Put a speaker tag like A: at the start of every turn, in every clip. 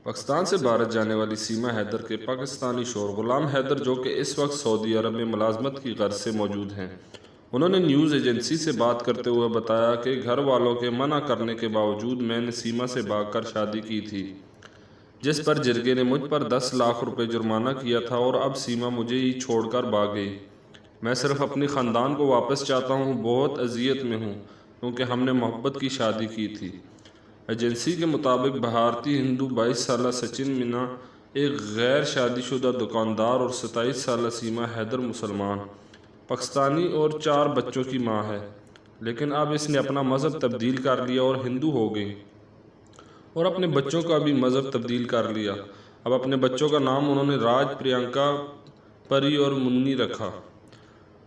A: پاکستان سے بھارت جانے والی سیما حیدر کے پاکستانی شوہر غلام حیدر، جو کہ اس وقت سعودی عرب میں ملازمت کی غرض سے موجود ہیں، انہوں نے نیوز ایجنسی سے بات کرتے ہوئے بتایا کہ گھر والوں کے منع کرنے کے باوجود میں نے سیما سے بھاگ کر شادی کی تھی، جس پر جرگے نے مجھ پر 10 لاکھ روپے جرمانہ کیا تھا اور اب سیما مجھے ہی چھوڑ کر بھاگ گئی۔ میں صرف اپنی خاندان کو واپس چاہتا ہوں، بہت اذیت میں ہوں کیونکہ ہم نے محبت کی شادی کی تھی۔ ایجنسی کے مطابق بھارتی ہندو 22 سالہ سچن مینا ایک غیر شادی شدہ دکاندار اور 27 سالہ سیما حیدر مسلمان، پاکستانی اور 4 بچوں کی ماں ہے، لیکن اب اس نے اپنا مذہب تبدیل کر لیا اور ہندو ہو گئی اور اپنے بچوں کا بھی مذہب تبدیل کر لیا۔ اب اپنے بچوں کا نام انہوں نے راج، پرینکا، پری اور منی رکھا۔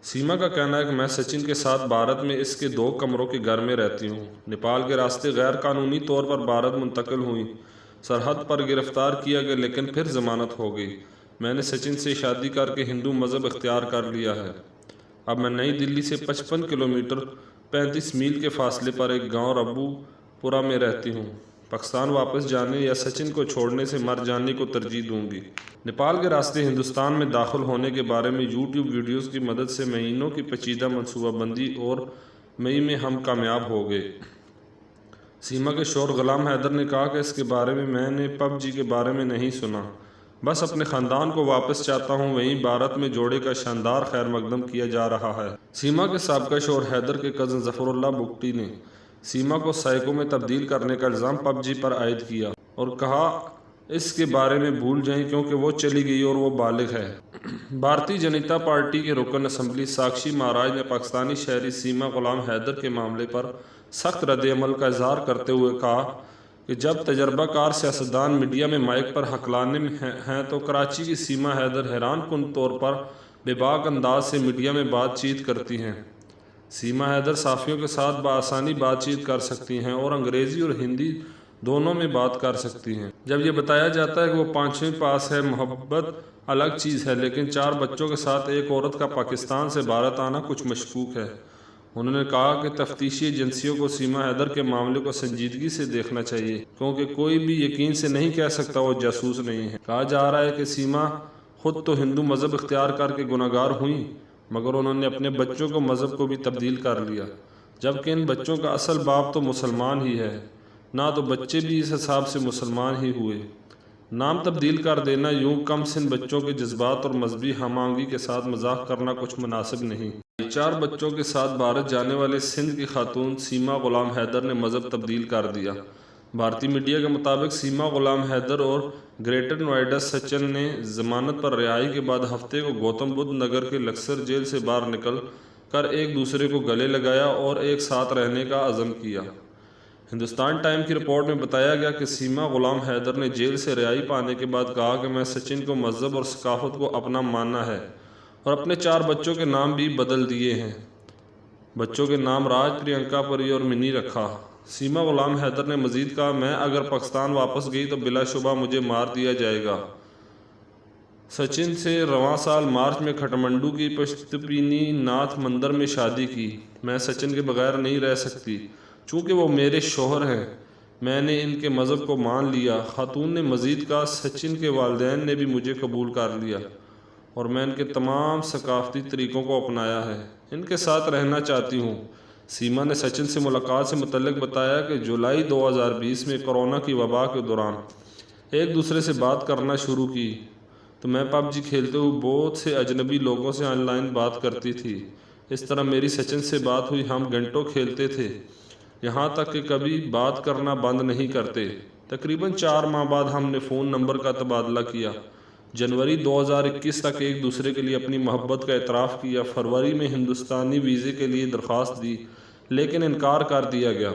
A: سیما کا کہنا ہے کہ میں سچن کے ساتھ بھارت میں اس کے 2 کمروں کے گھر میں رہتی ہوں۔ نیپال کے راستے غیر قانونی طور پر بھارت منتقل ہوئی، سرحد پر گرفتار کیا گیا لیکن پھر ضمانت ہو گئی۔ میں نے سچن سے شادی کر کے ہندو مذہب اختیار کر لیا ہے۔ اب میں نئی دلی سے 55 کلومیٹر 35 میل کے فاصلے پر ایک گاؤں ربو پورہ میں رہتی ہوں۔ پاکستان واپس جانے یا سچن کو چھوڑنے سے مر جانے کو ترجیح دوں گی۔ نیپال کے راستے ہندوستان میں داخل ہونے کے بارے میں یوٹیوب ویڈیوز کی مدد سے مہینوں کی پیچیدہ منصوبہ بندی اور مئی میں ہم کامیاب ہو گئے۔ سیما کے شوہر غلام حیدر نے کہا کہ اس کے بارے میں نے پب جی کے بارے میں نہیں سنا، بس اپنے خاندان کو واپس چاہتا ہوں۔ وہیں بھارت میں جوڑے کا شاندار خیر مقدم کیا جا رہا ہے۔ سیما کے سابقہ شوہر حیدر کے کزن ظفر اللہ بگٹی نے سیما کو سائیکو میں تبدیل کرنے کا الزام پب جی پر عائد کیا اور کہا اس کے بارے میں بھول جائیں کیونکہ وہ چلی گئی اور وہ بالغ ہے۔ بھارتی جنتا پارٹی کے رکن اسمبلی ساکشی مہاراج نے پاکستانی شہری سیما غلام حیدر کے معاملے پر سخت رد عمل کا اظہار کرتے ہوئے کہا کہ جب تجربہ کار سیاستدان میڈیا میں مائک پر حقلانے ہیں تو کراچی کی سیما حیدر حیران کن طور پر بے باک انداز سے میڈیا میں بات چیت کرتی ہیں۔ سیما حیدر صحافیوں کے ساتھ بآسانی بات چیت کر سکتی ہیں اور انگریزی اور ہندی دونوں میں بات کر سکتی ہیں۔ جب یہ بتایا جاتا ہے کہ وہ 5ویں پاس ہے، محبت الگ چیز ہے، لیکن 4 بچوں کے ساتھ ایک عورت کا پاکستان سے بھارت آنا کچھ مشکوک ہے۔ انہوں نے کہا کہ تفتیشی ایجنسیوں کو سیما حیدر کے معاملے کو سنجیدگی سے دیکھنا چاہیے کیونکہ کوئی بھی یقین سے نہیں کہہ سکتا وہ جاسوس نہیں ہے۔ کہا جا رہا ہے کہ سیما خود تو ہندو مذہب اختیار کر کے گناہ گار ہوئیں، مگر انہوں نے اپنے بچوں کو مذہب کو بھی تبدیل کر لیا، جبکہ ان بچوں کا اصل باپ تو مسلمان ہی ہے، نہ تو بچے بھی اس حساب سے مسلمان ہی ہوئے۔ نام تبدیل کر دینا، یوں کم سن بچوں کے جذبات اور مذہبی ہم آہنگی کے ساتھ مذاق کرنا کچھ مناسب نہیں۔ 4 بچوں کے ساتھ بھارت جانے والے سندھ کی خاتون سیما غلام حیدر نے مذہب تبدیل کر دیا۔ بھارتی میڈیا کے مطابق سیما غلام حیدر اور گریٹر نوئیڈا سچن نے ضمانت پر رہائی کے بعد ہفتے کو گوتم بدھ نگر کے لکسر جیل سے باہر نکل کر ایک دوسرے کو گلے لگایا اور ایک ساتھ رہنے کا عزم کیا۔ ہندوستان ٹائم کی رپورٹ میں بتایا گیا کہ سیما غلام حیدر نے جیل سے رہائی پانے کے بعد کہا کہ میں سچن کو مذہب اور ثقافت کو اپنا ماننا ہے اور اپنے 4 بچوں کے نام بھی بدل دیے ہیں۔ بچوں کے نام راج، پرینکا، پری اور منی رکھا۔ سیما غلام حیدر نے مزید کہا میں اگر پاکستان واپس گئی تو بلا شبہ مجھے مار دیا جائے گا۔ سچن سے رواں سال مارچ میں کھٹمنڈو کی پشتپینی ناتھ مندر میں شادی کی۔ میں سچن کے بغیر نہیں رہ سکتی چونکہ وہ میرے شوہر ہیں، میں نے ان کے مذہب کو مان لیا۔ خاتون نے مزید کہا سچن کے والدین نے بھی مجھے قبول کر لیا اور میں ان کے تمام ثقافتی طریقوں کو اپنایا ہے، ان کے ساتھ رہنا چاہتی ہوں۔ سیما نے سچن سے ملاقات سے متعلق بتایا کہ جولائی 2020 میں کورونا کی وبا کے دوران ایک دوسرے سے بات کرنا شروع کی تو میں پب جی کھیلتے ہوئے بہت سے اجنبی لوگوں سے آن لائن بات کرتی تھی۔ اس طرح میری سچن سے بات ہوئی، ہم گھنٹوں کھیلتے تھے، یہاں تک کہ کبھی بات کرنا بند نہیں کرتے۔ تقریباً 4 ماہ بعد ہم نے فون نمبر کا تبادلہ کیا، جنوری 2021 تک ایک دوسرے کے لیے اپنی محبت کا اعتراف کیا۔ فروری میں ہندوستانی ویزے کے لیے درخواست دی لیکن انکار کر دیا گیا،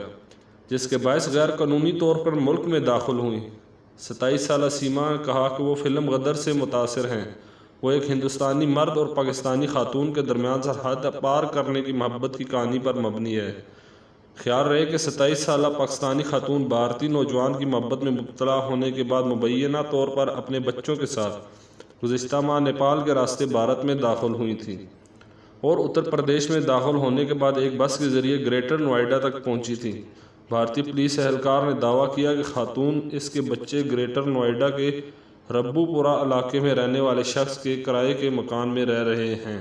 A: جس کے باعث غیر قانونی طور پر ملک میں داخل ہوئی۔ 27 سالہ سیما نے کہا کہ وہ فلم غدر سے متاثر ہیں۔ وہ ایک ہندوستانی مرد اور پاکستانی خاتون کے درمیان سرحد پار کرنے کی محبت کی کہانی پر مبنی ہے۔ خیال رہے کہ 27 سالہ پاکستانی خاتون بھارتی نوجوان کی محبت میں مبتلا ہونے کے بعد مبینہ طور پر اپنے بچوں کے ساتھ گزشتہ ماہ نیپال کے راستے بھارت میں داخل ہوئی تھی اور اتر پردیش میں داخل ہونے کے بعد ایک بس کے ذریعے گریٹر نوئیڈا تک پہنچی تھی۔ بھارتی پولیس اہلکار نے دعویٰ کیا کہ خاتون اس کے بچے گریٹر نوئیڈا کے ربو پورہ علاقے میں رہنے والے شخص کے کرائے کے مکان میں رہ رہے ہیں۔